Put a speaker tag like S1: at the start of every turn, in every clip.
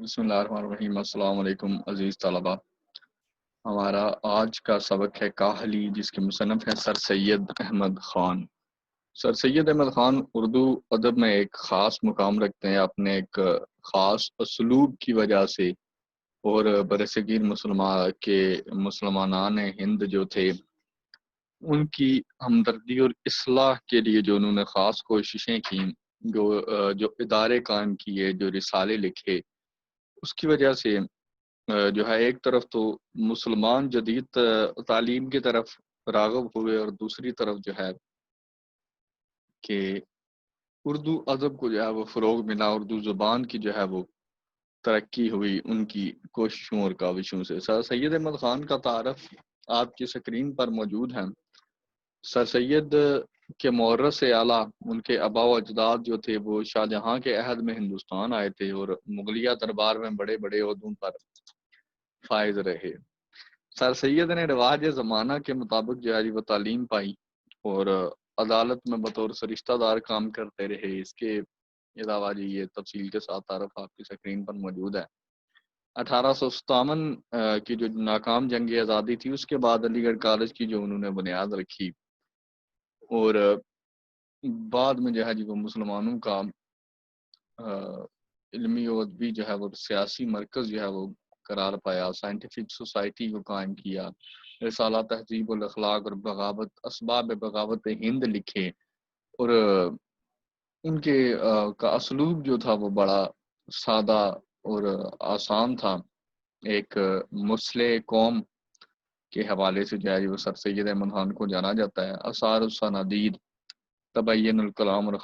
S1: بسم اللہ الرحمن الرحیم۔ السلام علیکم عزیز طلبہ۔ ہمارا آج کا سبق ہے کاہلی، جس کے مصنف ہیں سر سید احمد خان۔ سر سید احمد خان اردو ادب میں ایک خاص مقام رکھتے ہیں اپنے ایک خاص اسلوب کی وجہ سے، اور برصغیر مسلمانان ہند جو تھے ان کی ہمدردی اور اصلاح کے لیے جو انہوں نے خاص کوششیں کی، جو ادارے قائم کیے، جو رسالے لکھے، اس کی وجہ سے جو ہے ایک طرف تو مسلمان جدید تعلیم کی طرف راغب ہوئے، اور دوسری طرف جو ہے کہ اردو ادب کو جو ہے وہ فروغ ملا، اردو زبان کی جو ہے وہ ترقی ہوئی ان کی کوششوں اور کاوشوں سے۔ سر سید احمد خان کا تعارف آپ کی سکرین پر موجود ہے۔ سر سید کے مورث اعلیٰ، ان کے آباء و اجداد جو تھے وہ شاہ جہاں کے عہد میں ہندوستان آئے تھے اور مغلیہ دربار میں بڑے بڑے عہدوں پر فائز رہے۔ سر سید نے رواج زمانہ کے مطابق جو ہے وہ تعلیم پائی اور عدالت میں بطور سرشتہ دار کام کرتے رہے۔ اس کے علاوہ جی یہ تفصیل کے ساتھ تعارف آپ کی سکرین پر موجود ہے۔ 1857 کی جو ناکام جنگ آزادی تھی، اس کے بعد علی گڑھ کالج کی جو انہوں نے بنیاد رکھی، اور بعد میں جو ہے جی وہ مسلمانوں کا علمی و ادبی جو ہے وہ سیاسی مرکز جو ہے وہ قرار پایا، سائنٹیفک سوسائٹی کو قائم کیا، رسالہ تہذیب الاخلاق اور بغاوت اسباب بغاوت ہند لکھے، اور ان کے کا اسلوب جو تھا وہ بڑا سادہ اور آسان تھا۔ ایک مسلح قوم کے حوالے سے جو ہے وہ سر سید احمد خان کو جانا جاتا ہے۔ آثار السنادید، تبین الکلام اور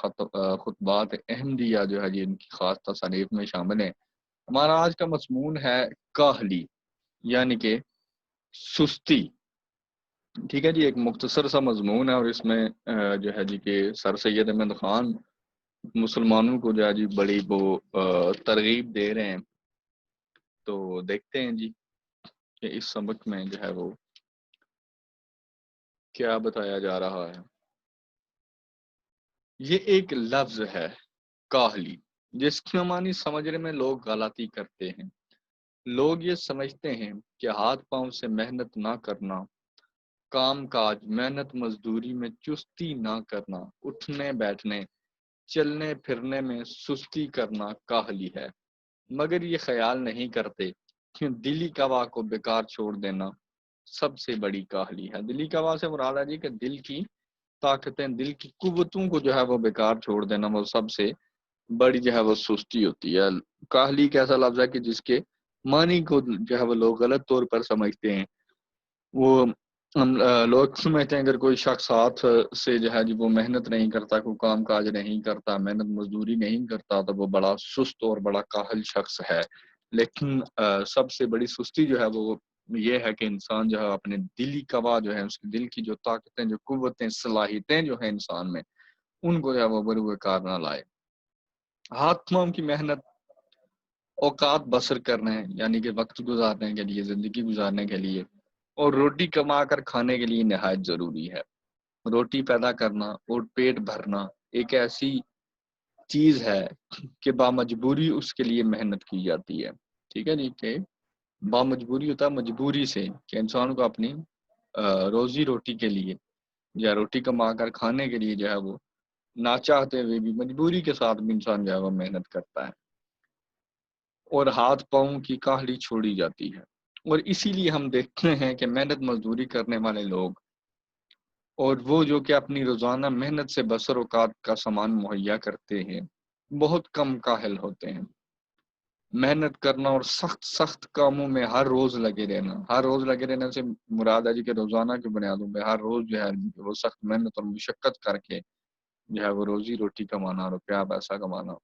S1: خطبات احمدیہ جو ہے ان کی خاص تصانیف میں شامل ہیں۔ ہمارا آج کا مضمون ہے کاہلی، یعنی کہ سستی۔ ٹھیک ہے جی، ایک مختصر سا مضمون ہے، اور اس میں جو ہے جی کہ سر سید احمد خان مسلمانوں کو جو ہے جی بڑی وہ ترغیب دے رہے ہیں۔ تو دیکھتے ہیں جی کہ اس سبق میں جو ہے وہ کیا بتایا جا رہا ہے۔ یہ ایک لفظ ہے کاہلی، جس کی معنی سمجھنے میں لوگ غلطی کرتے ہیں۔ لوگ یہ سمجھتے ہیں کہ ہاتھ پاؤں سے محنت نہ کرنا، کام کاج محنت مزدوری میں چستی نہ کرنا، اٹھنے بیٹھنے چلنے پھرنے میں سستی کرنا کاہلی ہے، مگر یہ خیال نہیں کرتے کہ دلی قوا کو بیکار چھوڑ دینا سب سے بڑی کاہلی ہے۔ دلی قوا سے مراد ہے جی کہ دل کی طاقتیں، دل کی قوتوں کو جو ہے وہ بیکار چھوڑ دینا وہ سب سے بڑی جو ہے وہ سستی ہوتی ہے۔ کاہلی ایک ایسا لفظ ہے کہ جس کے معنی کو جو ہے وہ لوگ غلط طور پر سمجھتے ہیں۔ وہ لوگ سمجھتے ہیں اگر کوئی شخص ہاتھ سے جو ہے جی وہ محنت نہیں کرتا، کوئی کام کاج نہیں کرتا، محنت مزدوری نہیں کرتا، تو وہ بڑا سست اور بڑا کاہل شخص ہے۔ لیکن سب سے بڑی سستی جو ہے وہ یہ ہے کہ انسان جو ہے اپنے دلی قوا جو ہے، اس کے دل کی جو طاقتیں، جو قوتیں، صلاحیتیں جو ہیں انسان میں، ان کو جو ہے وہ بروئے کار نہ لائے۔ ہاتھ پاؤں کی محنت اوقات بسر کرنے ہیں، یعنی کہ وقت گزارنے کے لیے، زندگی گزارنے کے لیے، اور روٹی کما کر کھانے کے لیے نہایت ضروری ہے۔ روٹی پیدا کرنا اور پیٹ بھرنا ایک ایسی چیز ہے کہ بامجبوری اس کے لیے محنت کی جاتی ہے۔ ٹھیک ہے جی، کہ بامجبوری ہوتا ہے مجبوری سے، کہ انسان کو اپنی روزی روٹی کے لیے یا روٹی کما کر کھانے کے لیے جو ہے وہ نہ چاہتے ہوئے بھی مجبوری کے ساتھ بھی انسان جو ہے وہ محنت کرتا ہے، اور ہاتھ پاؤں کی کاہلی چھوڑی جاتی ہے۔ اور اسی لیے ہم دیکھتے ہیں کہ محنت مزدوری کرنے والے لوگ، اور وہ جو کہ اپنی روزانہ محنت سے بسر اوقات کا سامان مہیا کرتے ہیں، بہت کم کاہل ہوتے ہیں۔ محنت کرنا اور سخت سخت کاموں میں ہر روز لگے رہنا، ہر روز لگے رہنے سے مراد ہے جی کہ روزانہ کی بنیادوں پہ ہر روز جو ہے وہ سخت محنت اور مشقت کر کے جو ہے وہ روزی روٹی کمانا، روپیہ پیسہ کمانا،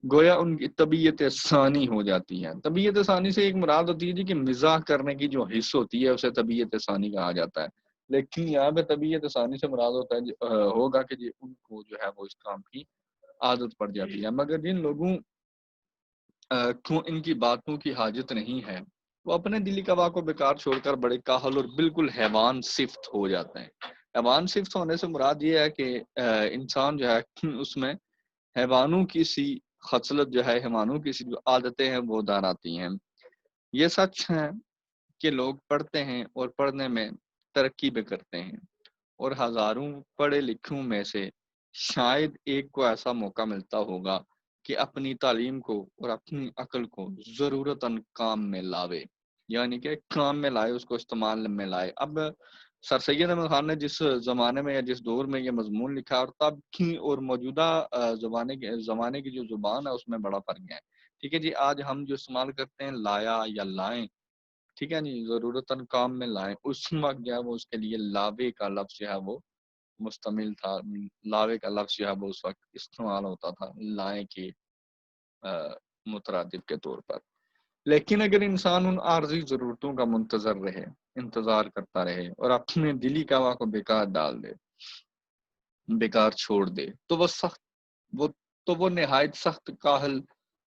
S1: گویا ان کی طبیعت ثانی ہو جاتی ہے۔ طبیعت ثانی سے ایک مراد ہوتی ہے جی کہ مزاح کرنے کی جو حص ہوتی ہے اسے طبیعت ثانی کہا جاتا ہے، لیکن یہاں پہ طبیعت ثانی سے مراد ہوتا ہے ہوگا کہ جی ان کو جو ہے وہ اس کام کی عادت پڑ جاتی ہے۔ مگر جن لوگوں کو ان کی باتوں کی حاجت نہیں ہے، وہ اپنے دلی قوا کو بیکار چھوڑ کر بڑے کاہل اور بالکل حیوان صفت ہو جاتے ہیں۔ حیوان صفت ہونے سے مراد یہ ہے کہ انسان جو ہے اس میں حیوانوں کی سی خصلت جو ہے حیوانوں کی جو عادتیں ہیں وہ دہراتی ہیں۔ یہ سچ ہے کہ لوگ پڑھتے ہیں اور پڑھنے میں ترقی بھی کرتے ہیں، اور ہزاروں پڑھے لکھوں میں سے شاید ایک کو ایسا موقع ملتا ہوگا کہ اپنی تعلیم کو اور اپنی عقل کو ضرورتاً کام میں لاوے، یعنی کہ کام میں لائے، اس کو استعمال میں لائے۔ اب سر سید احمد خان نے جس زمانے میں یا جس دور میں یہ مضمون لکھا اور تب کی اور موجودہ زمانے کی جو زبان ہے اس میں بڑا فرق ہے۔ ٹھیک ہے جی، آج ہم جو استعمال کرتے ہیں لایا یا لائیں، ٹھیک ہے جی، ضرورتاً کام میں لائیں، اس وقت جو ہے وہ اس کے لیے لاوے کا لفظ جو ہے وہ مستعمل تھا، لاوے کا لفظ جو ہے وہ اس وقت استعمال ہوتا تھا لائیں کے مترادف کے طور پر۔ لیکن اگر انسان ان عارضی ضرورتوں کا منتظر رہے، انتظار کرتا رہے اور اپنے دلی کوا کو بیکار ڈال دے، بیکار چھوڑ دے، تو وہ نہایت سخت کاہل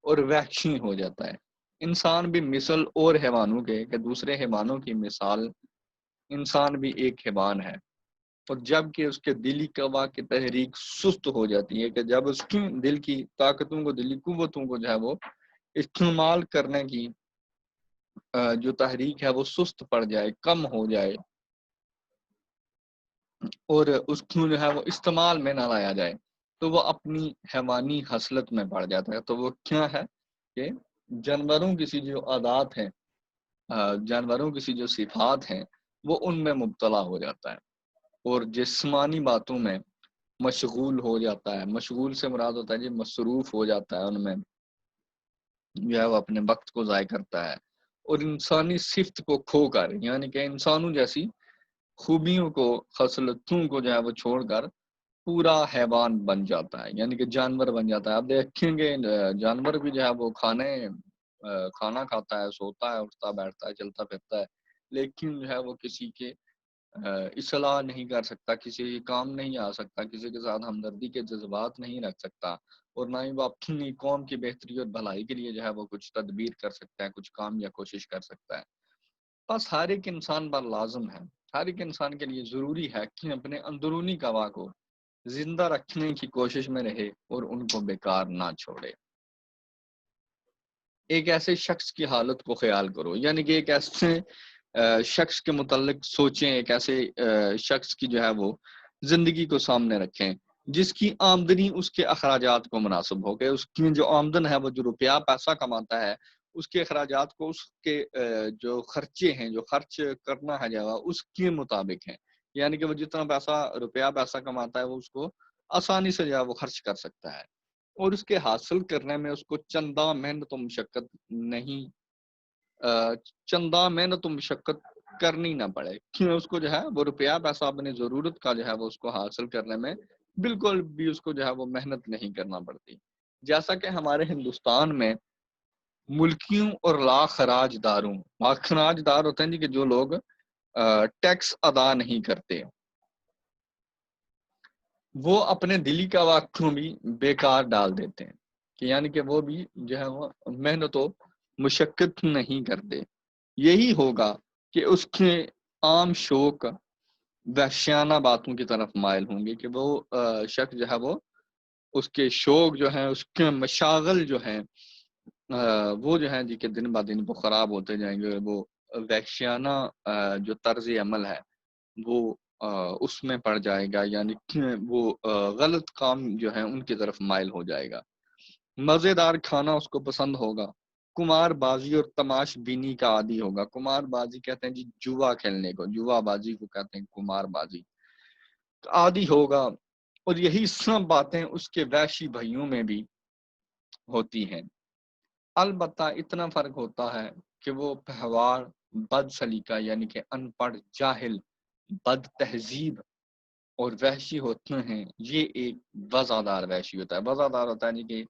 S1: اور وحشی ہو جاتا ہے۔ انسان بھی مثل اور حیوانوں کے کہ دوسرے حیوانوں کی مثال انسان بھی ایک حیوان ہے، اور جب کہ اس کے دلی قوا کی تحریک سست ہو جاتی ہے، کہ جب اس کی دل کی طاقتوں کو، دلی قوتوں کو جو ہے وہ استعمال کرنے کی جو تحریک ہے وہ سست پڑ جائے، کم ہو جائے، اور اس کو جو ہے وہ استعمال میں نہ لایا جائے، تو وہ اپنی حیوانی حسلت میں پڑ جاتا ہے۔ تو وہ کیا ہے کہ جانوروں کی سی جو عادات ہیں، جانوروں کی سی جو صفات ہیں، وہ ان میں مبتلا ہو جاتا ہے اور جسمانی باتوں میں مشغول ہو جاتا ہے۔ مشغول سے مراد ہوتا ہے جی مصروف ہو جاتا ہے، ان میں جو ہے وہ اپنے وقت کو ضائع کرتا ہے، اور انسانی صفت کو کھو کر، یعنی کہ انسانوں جیسی خوبیوں کو، خصلتوں کو جو ہے وہ چھوڑ کر پورا حیوان بن جاتا ہے، یعنی کہ جانور بن جاتا ہے۔ آپ دیکھیں گے جانور بھی جو ہے وہ کھانا کھاتا ہے، سوتا ہے، اٹھتا بیٹھتا ہے، چلتا پھرتا ہے، لیکن جو ہے وہ کسی کے اصلاح نہیں کر سکتا، کسی کے کام نہیں آ سکتا، کسی کے ساتھ ہمدردی کے جذبات نہیں رکھ سکتا، اور نہ ہی وہ اپنی قوم کی بہتری اور بھلائی کے لیے جو ہے وہ کچھ تدبیر کر سکتا ہے، کچھ کام یا کوشش کر سکتا ہے۔ بس ہر ایک انسان پر لازم ہے، ہر ایک انسان کے لیے ضروری ہے کہ اپنے اندرونی قوا کو زندہ رکھنے کی کوشش میں رہے اور ان کو بیکار نہ چھوڑے۔ ایک ایسے شخص کی حالت کو خیال کرو، یعنی کہ ایک ایسے شخص کے متعلق سوچیں، ایک ایسے شخص کی جو ہے وہ زندگی کو سامنے رکھیں جس کی آمدنی اس کے اخراجات کو مناسب ہو، کہ اس کی جو آمدن ہے، وہ جو روپیہ پیسہ کماتا ہے، اس کے اخراجات کو، اس کے جو خرچے ہیں، جو خرچ کرنا ہے جگہ، اس کے مطابق ہیں، یعنی کہ وہ جتنا روپیہ پیسہ کماتا ہے وہ اس کو آسانی سے جو ہے وہ خرچ کر سکتا ہے، اور اس کے حاصل کرنے میں اس کو چندہ محنت و مشقت نہیں چندہ محنت و مشقت کرنی نہ پڑے، کہ اس کو جو ہے وہ روپیہ پیسہ اپنی ضرورت کا جو ہے وہ اس کو حاصل کرنے میں بالکل بھی اس کو جو ہے وہ محنت نہیں کرنا پڑتی۔ جیسا کہ ہمارے ہندوستان میں ملکیوں اور لاخراج داروں، لاخراج دار ہوتے ہیں جی کہ جو لوگ ٹیکس ادا نہیں کرتے، وہ اپنے دلی کا واقعوں بھی بیکار ڈال دیتے ہیں، کہ یعنی کہ وہ بھی جو ہے وہ محنت و مشقت نہیں کرتے۔ یہی ہوگا کہ اس کے عام شوق وحشیانہ باتوں کی طرف مائل ہوں گے، کہ وہ شخص جو ہے وہ اس کے شوق جو ہیں، اس کے مشاغل جو ہیں، وہ جو ہیں جی کہ دن بہ دن وہ خراب ہوتے جائیں گے، وہ وحشیانہ جو طرز عمل ہے وہ اس میں پڑ جائے گا، یعنی کہ وہ غلط کام جو ہیں ان کی طرف مائل ہو جائے گا۔ مزیدار کھانا اس کو پسند ہوگا، کمار بازی اور تماش بینی کا عادی ہوگا۔ کمار بازی کہتے ہیں جی جوا کھیلنے کو، جوا بازی کو کہتے ہیں کمار بازی، عادی ہوگا، اور یہی سب باتیں اس کے وحشی بھائیوں میں بھی ہوتی ہیں۔ البتہ اتنا فرق ہوتا ہے کہ وہ پہوار، بد سلیقہ یعنی کہ ان پڑھ، جاہل، بد تہذیب اور وحشی ہوتے ہیں۔ یہ ایک وزادار وحشی ہوتا ہے۔ وزادار ہوتا ہے کہ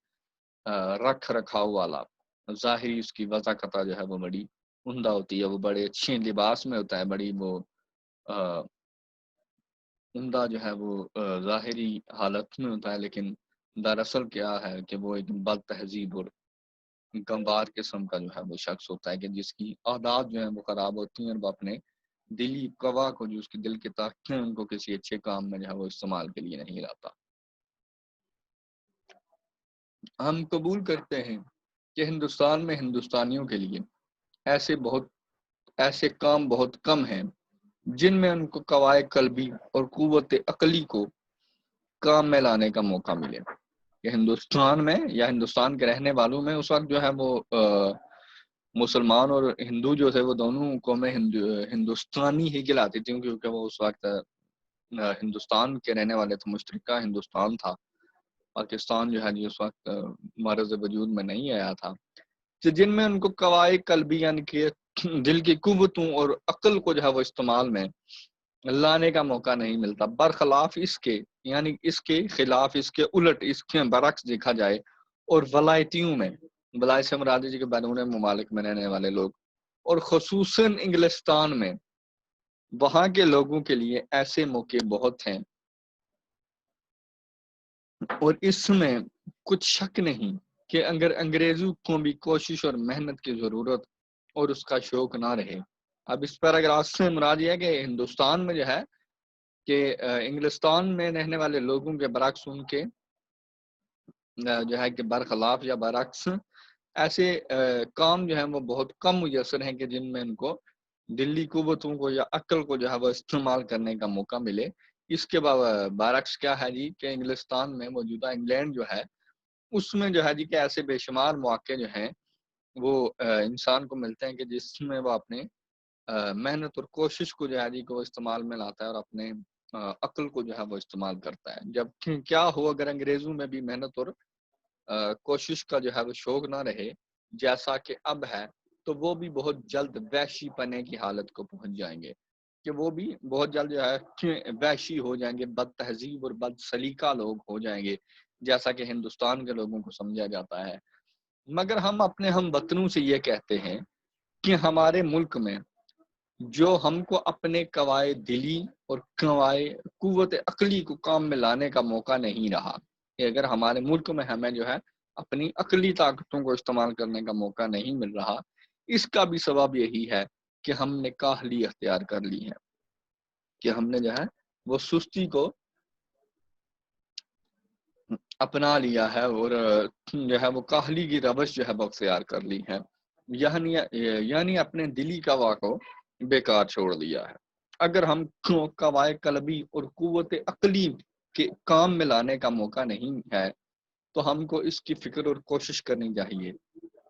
S1: رکھ رکھاؤ والا، ظاہری اس کی وضاقت جو ہے وہ بڑی عمدہ ہوتی ہے، وہ بڑے اچھے لباس میں ہوتا ہے، بڑی وہ عمدہ جو ہے وہ ظاہری حالت میں ہوتا ہے، لیکن دراصل کیا ہے کہ وہ ایک بد تہذیب اور گنوار قسم کا جو ہے وہ شخص ہوتا ہے، کہ جس کی عادات جو ہیں وہ خراب ہوتی ہیں، اور وہ اپنے دلی قوا کو، جو اس کے دل کے طاقتیں ان کو کسی اچھے کام میں جو ہے وہ استعمال کے لیے نہیں لاتا۔ ہم قبول کرتے ہیں کہ ہندوستان میں ہندوستانیوں کے لیے ایسے کام بہت کم ہیں جن میں ان کو قواعد قلبی اور قوت عقلی کو کام میں لانے کا موقع ملے. کہ ہندوستان میں یا ہندوستان کے رہنے والوں میں اس وقت جو ہے وہ مسلمان اور ہندو جو تھے وہ دونوں قومیں ہندوستانی ہی کہلاتی تھیں، کیونکہ وہ اس وقت ہندوستان کے رہنے والے تھے. مشترکہ ہندوستان تھا، پاکستان جو ہے جی اس وقت مرز وجود میں نہیں آیا تھا. جن میں ان کو قواعد قلبی یعنی کہ دل کی قوتوں اور عقل کو جو ہے وہ استعمال میں لانے کا موقع نہیں ملتا، برخلاف اس کے یعنی اس کے خلاف، اس کے الٹ، اس کے برعکس دیکھا جائے اور ولایتیوں میں، ولایت سے مراد جی کے بیرون ممالک میں رہنے والے لوگ اور خصوصاً انگلستان میں وہاں کے لوگوں کے لیے ایسے موقع بہت ہیں، اور اس میں کچھ شک نہیں کہ اگر انگریزوں کو بھی کوشش اور محنت کی ضرورت اور اس کا شوق نہ رہے. اب اس پیراگراف سے مراد یہ ہے کہ ہندوستان میں جو ہے کہ انگلستان میں رہنے والے لوگوں کے برعکس ان کے جو ہے کہ برخلاف یا برعکس ایسے کام جو ہیں وہ بہت کم میسر ہیں کہ جن میں ان کو دلی قوتوں کو یا عقل کو جو ہے وہ استعمال کرنے کا موقع ملے. اس کے برعکس کیا ہے جی کہ انگلستان میں موجودہ انگلینڈ جو ہے اس میں جو ہے جی کہ ایسے بے شمار مواقع جو ہیں وہ انسان کو ملتے ہیں کہ جس میں وہ اپنے محنت اور کوشش کو جو ہے جی کو استعمال میں لاتا ہے اور اپنے عقل کو جو ہے وہ استعمال کرتا ہے. جب کیا ہو اگر انگریزوں میں بھی محنت اور کوشش کا جو ہے وہ شوق نہ رہے جیسا کہ اب ہے، تو وہ بھی بہت جلد وحشی پنے کی حالت کو پہنچ جائیں گے، کہ وہ بھی بہت جلد جو ہے وحشی ہو جائیں گے، بد تہذیب اور بد سلیقہ لوگ ہو جائیں گے جیسا کہ ہندوستان کے لوگوں کو سمجھا جاتا ہے. مگر ہم اپنے ہم وطنوں سے یہ کہتے ہیں کہ ہمارے ملک میں جو ہم کو اپنے قواعد دلی اور قواعد قوت عقلی کو کام میں لانے کا موقع نہیں رہا، کہ اگر ہمارے ملک میں ہمیں جو ہے اپنی عقلی طاقتوں کو استعمال کرنے کا موقع نہیں مل رہا، اس کا بھی سبب یہی ہے کہ ہم نے کاہلی اختیار کر لی ہے، کہ ہم نے جو ہے وہ سستی کو اپنا لیا ہے اور جو ہے وہ کاہلی کی روش جو ہے وہ اختیار کر لی ہے، یعنی اپنے دلی قوا کو بیکار چھوڑ دیا ہے. اگر ہم قواعد قلبی اور قوت عقلی کے کام میں لانے کا موقع نہیں ہے تو ہم کو اس کی فکر اور کوشش کرنی چاہیے.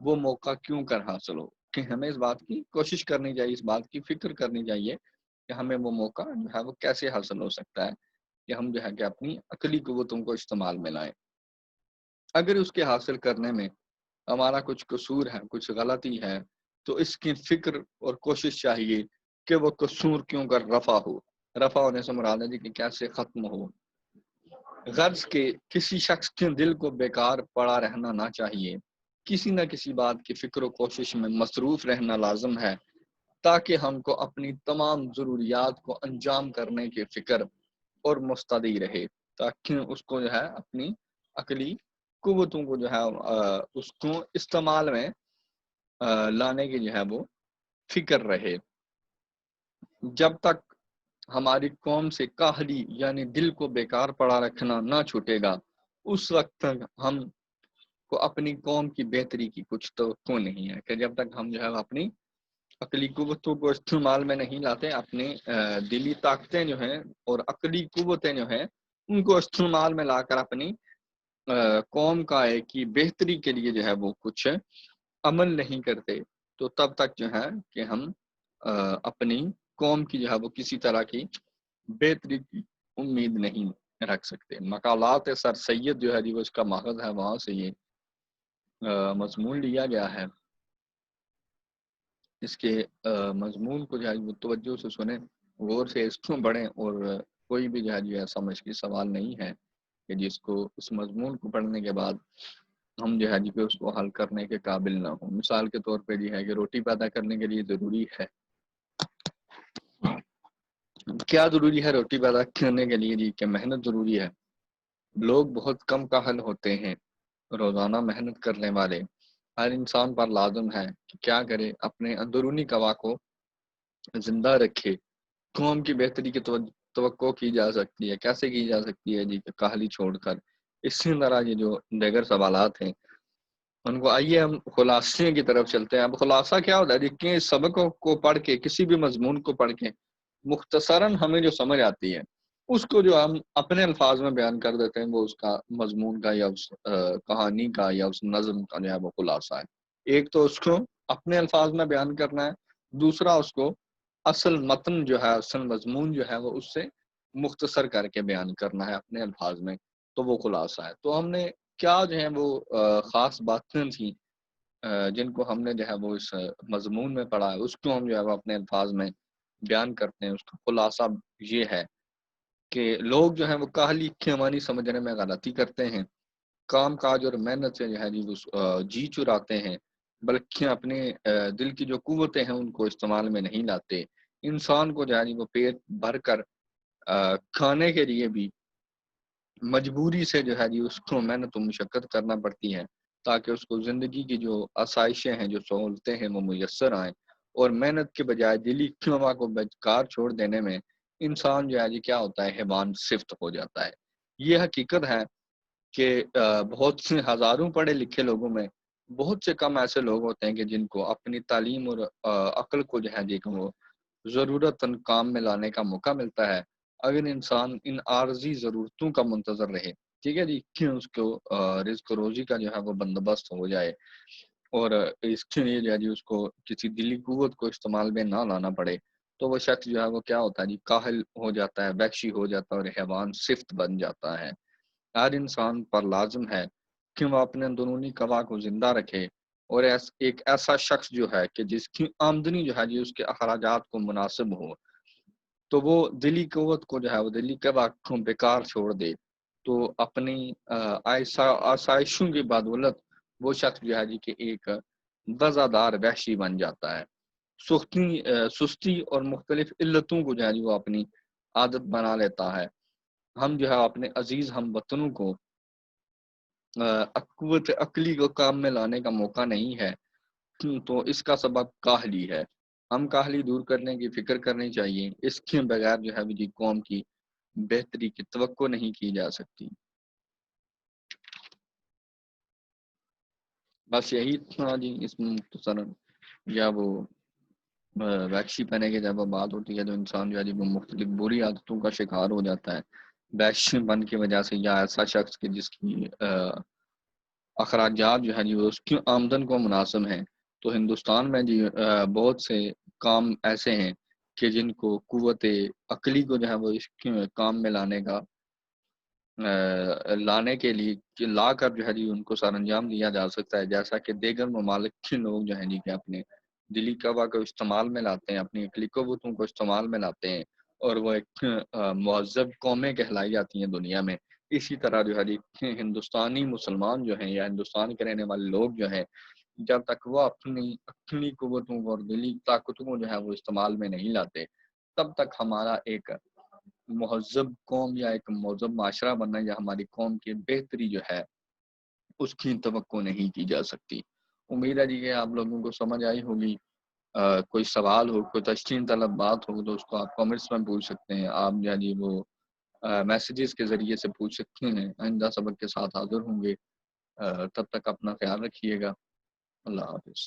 S1: وہ موقع کیوں کر حاصل ہو، کہ ہمیں اس بات کی کوشش کرنی چاہیے، اس بات کی فکر کرنی چاہیے کہ ہمیں وہ موقع جو ہے وہ کیسے حاصل ہو سکتا ہے کہ ہم جو ہے کہ اپنی عقلی قوتوں کو استعمال میں لائیں. اگر اس کے حاصل کرنے میں ہمارا کچھ قصور ہے، کچھ غلطی ہے، تو اس کی فکر اور کوشش چاہیے کہ وہ قصور کیوں کر رفع ہو. رفع ہونے سے مراد ہے جی کہ کیسے ختم ہو. غرض کے کسی شخص کے دل کو بیکار پڑا رہنا نہ چاہیے، کسی نہ کسی بات کی فکر و کوشش میں مصروف رہنا لازم ہے تاکہ ہم کو اپنی تمام ضروریات کو انجام کرنے کی فکر اور مستعدی رہے، تاکہ اس کو جو ہے اپنی عقلی قوتوں کو جو ہے اس کو استعمال میں لانے کی جو ہے وہ فکر رہے. جب تک ہماری قوم سے کاہلی یعنی دل کو بیکار پڑا رکھنا نہ چھوٹے گا، اس وقت تک ہم کو اپنی قوم کی بہتری کی کچھ توقع نہیں ہے. کہ جب تک ہم جو ہے اپنی عقلی قوتوں کو استعمال میں نہیں لاتے، اپنی دلی طاقتیں جو ہیں اور عقلی قوتیں جو ہیں ان کو استعمال میں لا کر اپنی قوم کا کی بہتری کے لیے جو ہے وہ کچھ عمل نہیں کرتے، تو تب تک جو ہے کہ ہم اپنی قوم کی جو ہے وہ کسی طرح کی بہتری کی امید نہیں رکھ سکتے. مقالات سر سید جو ہے جی وہ اس کا ماخذ ہے، وہاں سے یہ مضمون لیا گیا ہے. اس کے مضمون کو جو ہے وہ توجہ سے سنیں، غور سے اس کو پڑھیں، اور کوئی بھی جو ہے سمجھ کی سوال نہیں ہے کہ جس کو اس مضمون کو پڑھنے کے بعد ہم جو ہے کہ اس کو حل کرنے کے قابل نہ ہوں. مثال کے طور پہ یہ ہے کہ روٹی پیدا کرنے کے لیے ضروری ہے، کیا ضروری ہے روٹی پیدا کرنے کے لیے جی کہ محنت ضروری ہے. لوگ بہت کم کاہل ہوتے ہیں، روزانہ محنت کرنے والے ہر انسان پر لازم ہے کہ کیا کرے، اپنے اندرونی قوا کو زندہ رکھے. قوم کی بہتری کی توقع کی جا سکتی ہے، کیسے کی جا سکتی ہے جی کہ کاہلی چھوڑ کر اسی طرح یہ جو دیگر سوالات ہیں ان کو آئیے ہم خلاصے کی طرف چلتے ہیں۔ اب خلاصہ کیا ہوتا ہے؟ دیکھیں اس سبق کو پڑھ کے، کسی بھی مضمون کو پڑھ کے مختصراً ہمیں جو سمجھ آتی ہے اس کو جو ہم اپنے الفاظ میں بیان کر دیتے ہیں، وہ اس کا مضمون کا یا اس کہانی کا یا اس نظم کا جو ہے وہ خلاصہ ہے۔ ایک تو اس کو اپنے الفاظ میں بیان کرنا ہے، دوسرا اس کو اصل متن جو ہے، اصل مضمون جو ہے وہ اس سے مختصر کر کے بیان کرنا ہے اپنے الفاظ میں، تو وہ خلاصہ ہے۔ تو ہم نے کیا جو ہے وہ خاص باتیں تھیں جن کو ہم نے جو ہے وہ اس مضمون میں پڑھا ہے، اس کو ہم جو ہے وہ اپنے الفاظ میں بیان کرتے ہیں۔ اس کا خلاصہ یہ ہے کہ لوگ جو ہیں وہ کاہلی کھیمانی سمجھنے میں غلطی کرتے ہیں، کام کاج اور محنت سے جو ہے جی وہ جی چراتے ہیں، بلکہ اپنے دل کی جو قوتیں ہیں ان کو استعمال میں نہیں لاتے۔ انسان کو جو ہے جی وہ پیٹ بھر کر کھانے کے لیے بھی مجبوری سے جو ہے جی اس کو محنت و مشقت کرنا پڑتی ہے، تاکہ اس کو زندگی کی جو آسائشیں ہیں، جو سہولتیں ہیں وہ میسر آئیں، اور محنت کے بجائے دلی خواہ کو بیکار چھوڑ دینے میں انسان جو ہے جی کیا ہوتا ہے، حیوان صفت ہو جاتا ہے۔ یہ حقیقت ہے کہ بہت سے ہزاروں پڑھے لکھے لوگوں میں بہت سے کم ایسے لوگ ہوتے ہیں کہ جن کو اپنی تعلیم اور عقل کو جو ہے جی وہ ضرورت کام میں لانے کا موقع ملتا ہے۔ اگر انسان ان عارضی ضرورتوں کا منتظر رہے، ٹھیک ہے جی، کہ اس کو رزق و روزی کا جو ہے وہ بندوبست ہو جائے، اور اس کے لیے جو ہے جی اس کو کسی دلی قوت کو استعمال میں نہ لانا پڑے، تو وہ شخص جو ہے وہ کیا ہوتا ہے جی، کاہل ہو جاتا ہے، وحشی ہو جاتا ہے، اور حیوان صفت بن جاتا ہے۔ ہر انسان پر لازم ہے کہ وہ اپنے اندرونی قوا کو زندہ رکھے، اور ایک ایسا شخص جو ہے کہ جس کی آمدنی جو ہے جی اس کے اخراجات کو مناسب ہو، تو وہ دلی قوت کو جو ہے وہ دلی قوا کو بیکار چھوڑ دے، تو اپنی آسائشوں کی بدولت وہ شخص جو ہے جی کہ ایک وزادار وحشی بن جاتا ہے، سستی اور مختلف علتوں کو جو ہے جی وہ اپنی عادت بنا لیتا ہے۔ ہم جو ہے اپنے عزیز ہم وطنوں کو قوت عقلی کو کام میں لانے کا موقع نہیں ہے، تو اس کا سبب کاہلی ہے۔ ہم کاہلی دور کرنے کی فکر کرنی چاہیے، اس کے بغیر جو ہے جی قوم کی بہتری کی توقع نہیں کی جا سکتی۔ بس یہی تھا جی اس میں مختصراً، یا وہ وحشی پنے کی جب بات ہوتی ہے تو انسان جو ہے جی وہ مختلف بری عادتوں کا شکار ہو جاتا ہے وحشی پن کی وجہ سے، یا ایسا شخص کہ جس کی اخراجات جو ہے جی وہ اس کی آمدن کو مناسب ہیں۔ تو ہندوستان میں جی بہت سے کام ایسے ہیں کہ جن کو قوت عقلی کو جو ہے وہ اس کام میں لانے کے لیے لا کر جو ہے جی ان کو سر انجام دیا جا سکتا ہے، جیسا کہ دیگر ممالک کے لوگ جو ہیں جی کہ اپنے دلی قوا کو استعمال میں لاتے ہیں، اپنی عقلی قوتوں کو استعمال میں لاتے ہیں، اور وہ ایک مہذب قومیں کہلائی جاتی ہیں دنیا میں۔ اسی طرح جو ہے جی ہندوستانی مسلمان جو ہیں یا ہندوستان کے رہنے والے لوگ جو ہیں، جب تک وہ اپنی عقلی قوتوں کو اور دلی طاقتوں کو جو ہے وہ استعمال میں نہیں لاتے، تب تک ہمارا ایک مہذب قوم یا ایک مہذب معاشرہ بننا یا ہماری قوم کی بہتری جو ہے اس کی توقع نہیں کی جا سکتی۔ امید ہے جی کہ آپ لوگوں کو سمجھ آئی ہوگی۔ کوئی سوال ہو، کوئی تشکیل طلب بات ہو تو اس کو آپ کامنٹس میں پوچھ سکتے ہیں، آپ جو ہے جی وہ میسیجز کے ذریعے سے پوچھ سکتے ہیں۔ آئندہ سبق کے ساتھ حاضر ہوں گے، تب تک اپنا خیال رکھیے گا۔ اللہ حافظ۔